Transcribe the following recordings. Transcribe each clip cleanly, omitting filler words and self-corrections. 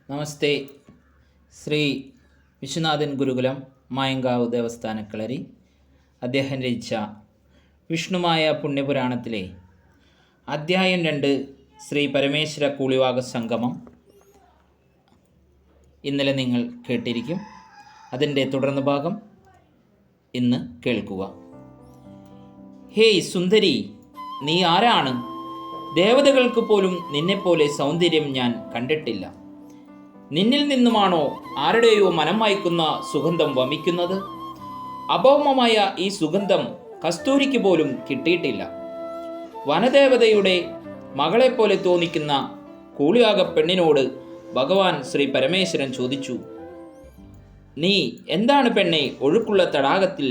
നമസ്തേ. ശ്രീ വിശ്വനാഥൻ ഗുരുകുലം മായങ്കാവ് ദേവസ്ഥാന കളരി അദ്ദേഹം രചിച്ച വിഷ്ണുമായ പുണ്യപുരാണത്തിലെ അധ്യായം 2 ശ്രീ പരമേശ്വര കൂളിവാക സംഗമം ഇന്നലെ നിങ്ങൾ കേട്ടിരിക്കും. അതിൻ്റെ തുടർന്ന ഭാഗം ഇന്ന് കേൾക്കുക. ഹേയ് സുന്ദരി, നീ ആരാണ്? ദേവതകൾക്ക് പോലും നിന്നെപ്പോലെ സൗന്ദര്യം ഞാൻ കണ്ടിട്ടില്ല. നിന്നിൽ നിന്നുമാണോ ആരുടെയോ മനം വായിക്കുന്ന സുഗന്ധം വമിക്കുന്നത്? അഭൗമമായ ഈ സുഗന്ധം കസ്തൂരിക്ക് പോലും കിട്ടിയിട്ടില്ല. വനദേവതയുടെ മകളെപ്പോലെ തോന്നിക്കുന്ന കൂളിയാക പെണ്ണിനോട് ഭഗവാൻ ശ്രീ പരമേശ്വരൻ ചോദിച്ചു, നീ എന്താണ് പെണ്ണെ ഒഴുക്കുള്ള തടാകത്തിൽ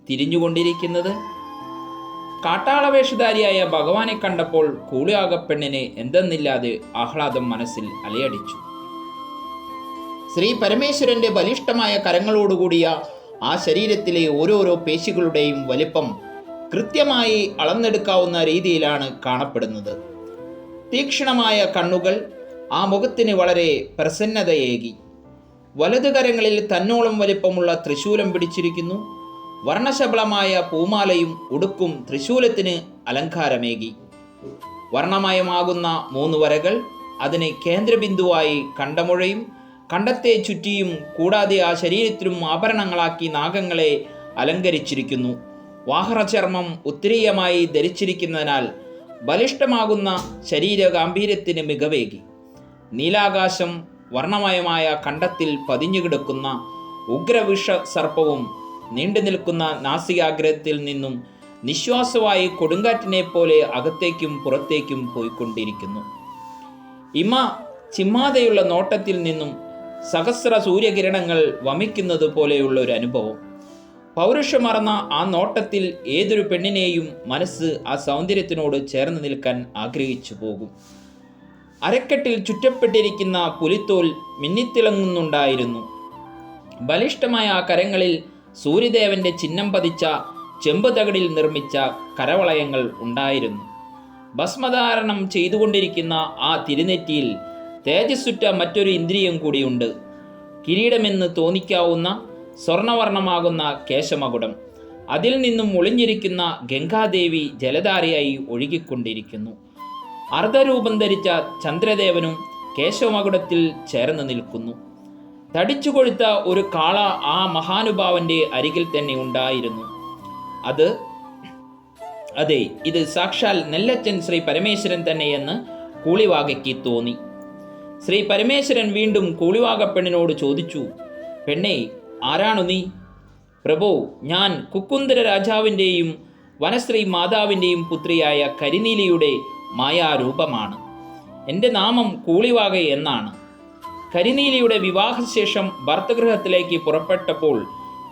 തിരിഞ്ഞുകൊണ്ടിരിക്കുന്നത്? കാട്ടാളവേഷധാരിയായ ഭഗവാനെ കണ്ടപ്പോൾ കൂളിയാക പെണ്ണിനെ എന്തെന്നില്ലാതെ ആഹ്ലാദം മനസ്സിൽ അലയടിച്ചു. ശ്രീ പരമേശ്വരന്റെ ബലിഷ്ഠമായ കരങ്ങളോടുകൂടിയ ആ ശരീരത്തിലെ ഓരോരോ പേശികളുടെയും വലിപ്പം കൃത്യമായി അളന്നെടുക്കാവുന്ന രീതിയിലാണ് കാണപ്പെടുന്നത്. തീക്ഷ്ണമായ കണ്ണുകൾ ആ മുഖത്തിന് വളരെ പ്രസന്നതയേകി. വലതുകരങ്ങളിൽ തന്നോളം വലിപ്പമുള്ള ത്രിശൂലം പിടിച്ചിരിക്കുന്നു. വർണ്ണശബളമായ പൂമാലയും ഉടുക്കും ത്രിശൂലത്തിന് അലങ്കാരമേകി. വർണ്ണമയമാകുന്ന 3 വരകൾ അതിന് കേന്ദ്രബിന്ദുവായി കണ്ടമുഴയും കണ്ടത്തെ ചുറ്റിയും കൂടാതെ ആ ശരീരത്തിലും ആഭരണങ്ങളാക്കി നാഗങ്ങളെ അലങ്കരിച്ചിരിക്കുന്നു. വാഹനചർമ്മം ഉത്തരീയമായി ധരിച്ചിരിക്കുന്നതിനാൽ ബലിഷ്ഠമാകുന്ന ശരീര ഗാംഭീര്യത്തിന് മികവേകി. നീലാകാശം വർണ്ണമയമായ കണ്ടത്തിൽ പതിഞ്ഞുകിടക്കുന്ന ഉഗ്രവിഷ സർപ്പവും നീണ്ടു നിൽക്കുന്ന നാസികാഗ്രഹത്തിൽ നിന്നും നിശ്വാസമായി കൊടുങ്കാറ്റിനെ പോലെ അകത്തേക്കും പുറത്തേക്കും പോയിക്കൊണ്ടിരിക്കുന്നു. ചിമ്മാതെയുള്ള നോട്ടത്തിൽ നിന്നും സഹസ്ര സൂര്യകിരണങ്ങൾ വമിക്കുന്നത് പോലെയുള്ള ഒരു അനുഭവം. പൗരുഷമറന്ന ആ നോട്ടത്തിൽ ഏതൊരു പെണ്ണിനെയും മനസ്സ് ആ സൗന്ദര്യത്തിനോട് ചേർന്ന് നിൽക്കാൻ ആഗ്രഹിച്ചു പോകും. അരക്കെട്ടിൽ ചുറ്റപ്പെട്ടിരിക്കുന്ന പുലിത്തോൽ മിന്നിത്തിളങ്ങുന്നുണ്ടായിരുന്നു. ബലിഷ്ഠമായ ആ കരങ്ങളിൽ സൂര്യദേവന്റെ ചിഹ്നം പതിച്ച ചെമ്പ് തകിടിൽ നിർമ്മിച്ച കരവളയങ്ങൾ ഉണ്ടായിരുന്നു. ഭസ്മധാരണം ചെയ്തുകൊണ്ടിരിക്കുന്ന ആ തിരുനെറ്റിയിൽ തേജസ്സുറ്റ മറ്റൊരു ഇന്ദ്രിയം കൂടിയുണ്ട്. കിരീടമെന്ന് തോന്നിക്കാവുന്ന സ്വർണവർണ്ണമാകുന്ന കേശമകുടം. അതിൽ നിന്നും ഒളിഞ്ഞിരിക്കുന്ന ഗംഗാദേവി ജലധാരയായി ഒഴുകിക്കൊണ്ടിരിക്കുന്നു. അർദ്ധരൂപം ധരിച്ച ചന്ദ്രദേവനും കേശവമകുടത്തിൽ ചേർന്ന് നിൽക്കുന്നു. തടിച്ചു കൊഴുത്ത ഒരു കാള ആ മഹാനുഭാവന്റെ അരികിൽ തന്നെ ഉണ്ടായിരുന്നു. അതെ, ഇത് സാക്ഷാൽ നെല്ലച്ചൻ ശ്രീ പരമേശ്വരൻ തന്നെയെന്ന് കൂളിവാകയ്ക്ക് തോന്നി. ശ്രീ പരമേശ്വരൻ വീണ്ടും കൂളിവാക പെണ്ണിനോട് ചോദിച്ചു, പെണ്ണേ, ആരാണു നീ? പ്രഭോ, ഞാൻ കുക്കുന്ദര രാജാവിൻ്റെയും വനശ്രീ മാതാവിൻ്റെയും പുത്രിയായ കരിനീലിയുടെ മായാരൂപമാണ്. എൻ്റെ നാമം കൂളിവാക എന്നാണ്. കരിനീലിയുടെ വിവാഹശേഷം ഭർത്തഗൃഹത്തിലേക്ക് പുറപ്പെട്ടപ്പോൾ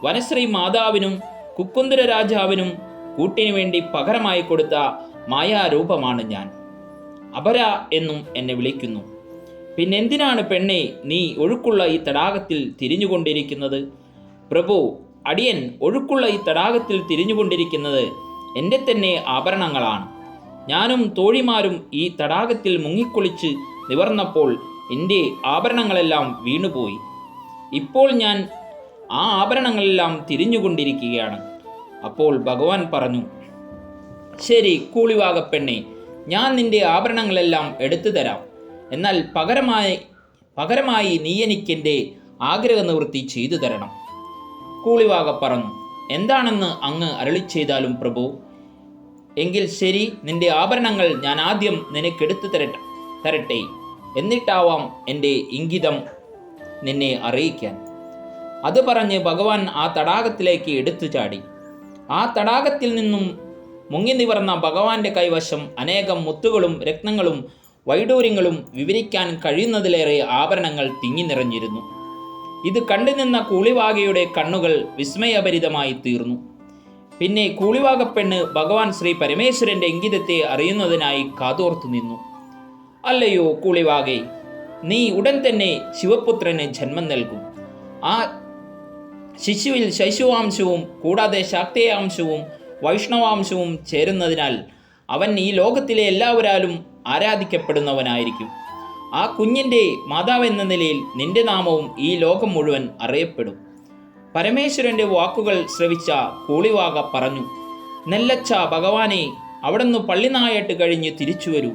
വനശ്രീ മാതാവിനും കുക്കുന്ദര രാജാവിനും കൂട്ടിനു വേണ്ടി പകരമായി കൊടുത്ത മായാരൂപമാണ് ഞാൻ. അപര എന്നും എന്നെ വിളിക്കുന്നു. പിന്നെന്തിനാണ് പെണ്ണെ നീ ഒഴുക്കുള്ള ഈ തടാകത്തിൽ തിരിഞ്ഞുകൊണ്ടിരിക്കുന്നത്? പ്രഭു, അടിയൻ ഒഴുക്കുള്ള ഈ തടാകത്തിൽ തിരിഞ്ഞുകൊണ്ടിരിക്കുന്നത് എൻ്റെ തന്നെ ആഭരണങ്ങളാണ്. ഞാനും തോഴിമാരും ഈ തടാകത്തിൽ മുങ്ങിക്കുളിച്ച് നിവർന്നപ്പോൾ എൻ്റെ ആഭരണങ്ങളെല്ലാം വീണുപോയി. ഇപ്പോൾ ഞാൻ ആ ആഭരണങ്ങളെല്ലാം തിരിഞ്ഞുകൊണ്ടിരിക്കുകയാണ്. അപ്പോൾ ഭഗവാൻ പറഞ്ഞു, ശരി കൂളിവാക പെണ്ണെ, ഞാൻ നിന്റെ ആഭരണങ്ങളെല്ലാം എടുത്തു തരാം. എന്നാൽ പകരമായി നീ എനിക്കെൻ്റെ ആഗ്രഹ നിവൃത്തി ചെയ്തു തരണം. കൂളിവാക പറഞ്ഞു, എന്താണെന്ന് അങ്ങ് അരുളി ചെയ്താലും പ്രഭു. എങ്കിൽ ശരി, നിന്റെ ആഭരണങ്ങൾ ഞാൻ ആദ്യം നിനക്കെടുത്തു തരട്ടെ, എന്നിട്ടാവാം എൻ്റെ ഇംഗിതം നിന്നെ അറിയിക്കാൻ. അത് പറഞ്ഞ് ഭഗവാൻ ആ തടാകത്തിലേക്ക് എടുത്തു ചാടി. ആ തടാകത്തിൽ നിന്നും മുങ്ങി നിവർന്ന ഭഗവാന്റെ കൈവശം അനേകം മുത്തുകളും രത്നങ്ങളും വൈഡൂര്യങ്ങളും വിവരിക്കാൻ കഴിയുന്നതിലേറെ ആഭരണങ്ങൾ തിങ്ങി നിറഞ്ഞിരുന്നു. ഇത് കണ്ടുനിന്ന കൂളിവാകയുടെ കണ്ണുകൾ വിസ്മയഭരിതമായി തീർന്നു. പിന്നെ കൂളിവാക പെണ്ണ് ഭഗവാൻ ശ്രീ പരമേശ്വരന്റെ ഇംഗിതത്തെ അറിയുന്നതിനായി കാതോർത്തു നിന്നു. അല്ലയോ കൂളിവാകെ, നീ ഉടൻ തന്നെ ശിവപുത്രന് ജന്മം നൽകും. ആ ശിശുവിൽ ശൈശവാംശവും കൂടാതെ ശാക്തേയാംശവും വൈഷ്ണവാംശവും ചേരുന്നതിനാൽ അവൻ ഈ ലോകത്തിലെ എല്ലാവരാലും ആരാധിക്കപ്പെടുന്നവനായിരിക്കും. ആ കുഞ്ഞിൻ്റെ മാതാവെന്ന നിലയിൽ നിന്റെ നാമവും ഈ ലോകം മുഴുവൻ അറിയപ്പെടും. പരമേശ്വരൻ്റെ വാക്കുകൾ ശ്രവിച്ച കൂളിവാക പറഞ്ഞു, നെല്ലച്ച ഭഗവാനെ, അവിടുന്ന് പള്ളിനായാട്ട് കഴിഞ്ഞ് തിരിച്ചു വരൂ.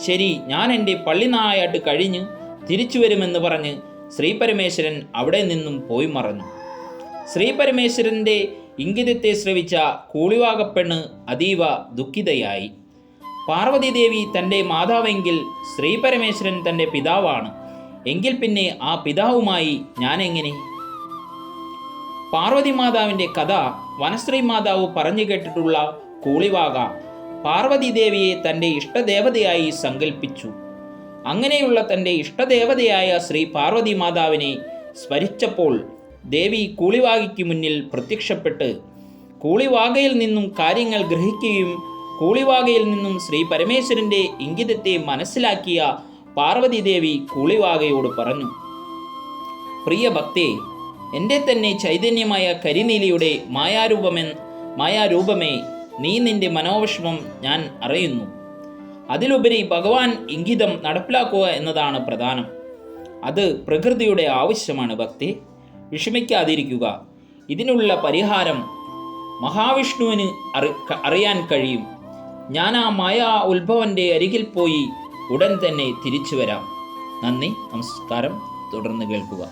ശരി, ഞാൻ എൻ്റെ പള്ളിനായാട്ട് കഴിഞ്ഞ് തിരിച്ചു വരുമെന്ന് പറഞ്ഞ് ശ്രീപരമേശ്വരൻ അവിടെ നിന്നും പോയി മറഞ്ഞു. ശ്രീപരമേശ്വരൻ്റെ ഇംഗിതത്തെ ശ്രവിച്ച കൂളിവാകപ്പെണ്ണ് അതീവ ദുഃഖിതയായി. പാർവതീദേവി തൻ്റെ മാതാവെങ്കിൽ ശ്രീപരമേശ്വരൻ തൻ്റെ പിതാവാണ്. എങ്കിൽ പിന്നെ ആ പിതാവുമായി ഞാനെങ്ങനെ? പാർവതി മാതാവിൻ്റെ കഥ വനശ്രീ മാതാവ് പറഞ്ഞു കേട്ടിട്ടുള്ള കൂളിവാക പാർവതീദേവിയെ തൻ്റെ ഇഷ്ടദേവതയായി സങ്കല്പിച്ചു. അങ്ങനെയുള്ള തൻ്റെ ഇഷ്ടദേവതയായ ശ്രീ പാർവതി മാതാവിനെ സ്മരിച്ചപ്പോൾ ദേവി കൂളിവാകയ്ക്ക് മുന്നിൽ പ്രത്യക്ഷപ്പെട്ട് കൂളിവാകയിൽ നിന്നും കാര്യങ്ങൾ ഗ്രഹിക്കുകയും കൂളിവാകയിൽ നിന്നും ശ്രീ പരമേശ്വരൻ്റെ ഇംഗിതത്തെ മനസ്സിലാക്കിയ പാർവതീദേവി കൂളിവാകയോട് പറഞ്ഞു, പ്രിയ ഭക്തേ, എൻ്റെ തന്നെ ചൈതന്യമായ കരിനീലിയുടെ മായാരൂപമേ, നീ നിന്റെ മനോവിഷമം ഞാൻ അറിയുന്നു. അതിലുപരി ഭഗവാൻ ഇംഗിതം നടപ്പിലാക്കുക എന്നതാണ് പ്രധാനം. അത് പ്രകൃതിയുടെ ആവശ്യമാണ് ഭക്തി. വിഷമിക്കാതിരിക്കുക. ഇതിനുള്ള പരിഹാരം മഹാവിഷ്ണുവിന് അറിയാൻ കഴിയും. ഞാൻ ആ മായാ ഉത്ഭവൻ്റെ അരികിൽ പോയി ഉടൻ തന്നെ തിരിച്ചു വരാം. നന്ദി, നമസ്കാരം. തുടർന്ന് കേൾക്കുക.